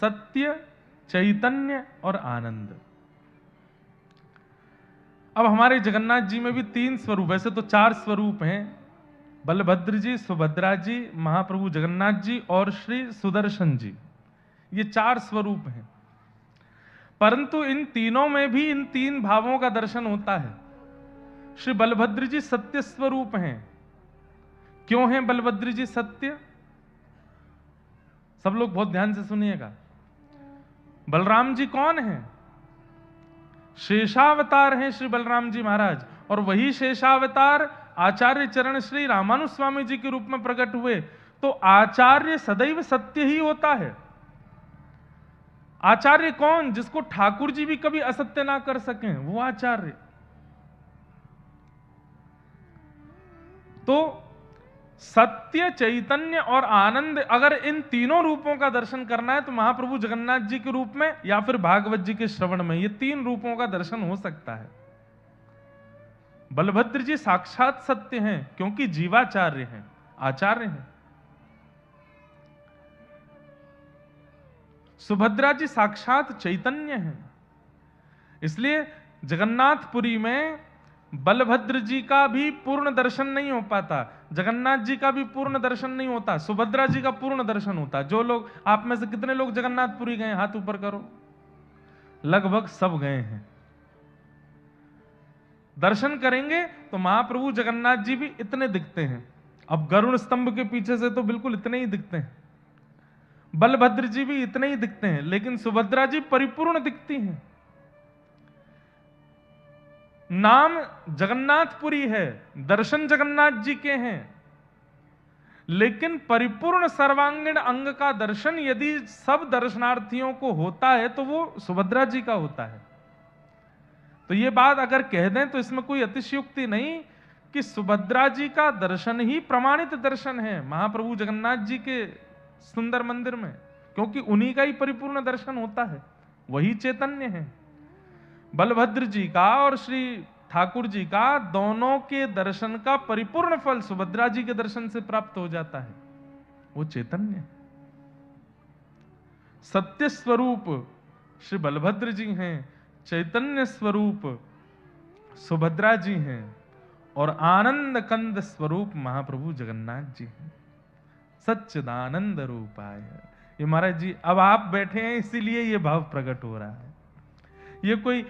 सत्य, चैतन्य और आनंद। अब हमारे जगन्नाथ जी में भी 3 स्वरूप, वैसे तो 4 स्वरूप हैं, बलभद्र जी, सुभद्रा जी, महाप्रभु जगन्नाथ जी और श्री सुदर्शन जी, ये 4 स्वरूप हैं। परंतु इन तीनों में भी इन 3 भावों का दर्शन होता है। श्री बलभद्र जी सत्य स्वरूप हैं। क्यों हैं बलभद्र जी सत्य? सब लोग बहुत ध्यान से सुनिएगा। बलराम जी कौन हैं? शेषावतार हैं श्री बलराम जी महाराज, और वही शेषावतार आचार्य चरण श्री रामानुज स्वामी जी के रूप में प्रकट हुए। तो आचार्य सदैव सत्य ही होता है। आचार्य कौन? जिसको ठाकुर जी भी कभी असत्य ना कर सकें, वो आचार्य। तो सत्य, चैतन्य और आनंद, अगर इन तीनों रूपों का दर्शन करना है तो महाप्रभु जगन्नाथ जी के रूप में या फिर भागवत जी के श्रवण में, ये 3 रूपों का दर्शन हो सकता है। बलभद्र जी साक्षात सत्य हैं क्योंकि जीवाचार्य हैं, आचार्य हैं। सुभद्रा जी साक्षात चैतन्य हैं। इसलिए जगन्नाथपुरी में बलभद्र जी का भी पूर्ण दर्शन नहीं हो पाता, जगन्नाथ जी का भी पूर्ण दर्शन नहीं होता, सुभद्रा जी का पूर्ण दर्शन होता। जो लोग, आप में से कितने लोग जगन्नाथपुरी गए? हाथ ऊपर करो। लगभग सब गए हैं। दर्शन करेंगे तो महाप्रभु जगन्नाथ जी भी इतने दिखते हैं। अब गरुड़ स्तंभ के पीछे से तो बिल्कुल इतने ही दिखते हैं, बलभद्र जी भी इतने ही दिखते हैं, लेकिन सुभद्रा जी परिपूर्ण दिखती हैं। नाम जगन्नाथपुरी है, दर्शन जगन्नाथ जी के हैं, लेकिन परिपूर्ण सर्वांगीण अंग का दर्शन यदि सब दर्शनार्थियों को होता है तो वो सुभद्रा जी का होता है। तो ये बात अगर कह दें तो इसमें कोई अतिशयोक्ति नहीं कि सुभद्रा जी का दर्शन ही प्रमाणित दर्शन है महाप्रभु जगन्नाथ जी के सुंदर मंदिर में, क्योंकि उन्हीं का ही परिपूर्ण दर्शन होता है, वही चैतन्य है। बलभद्र जी का और श्री ठाकुर जी का दोनों के दर्शन का परिपूर्ण फल सुभद्रा जी के दर्शन से प्राप्त हो जाता है, वो चैतन्य। सत्य स्वरूप श्री बलभद्र जी हैं, चैतन्य स्वरूप सुभद्रा जी हैं, और आनंद कंद स्वरूप महाप्रभु जगन्नाथ जी हैं। सच्चिदानंद रूपाय। ये महाराज जी अब आप बैठे हैं इसीलिए ये भाव प्रकट हो रहा है। ये कोई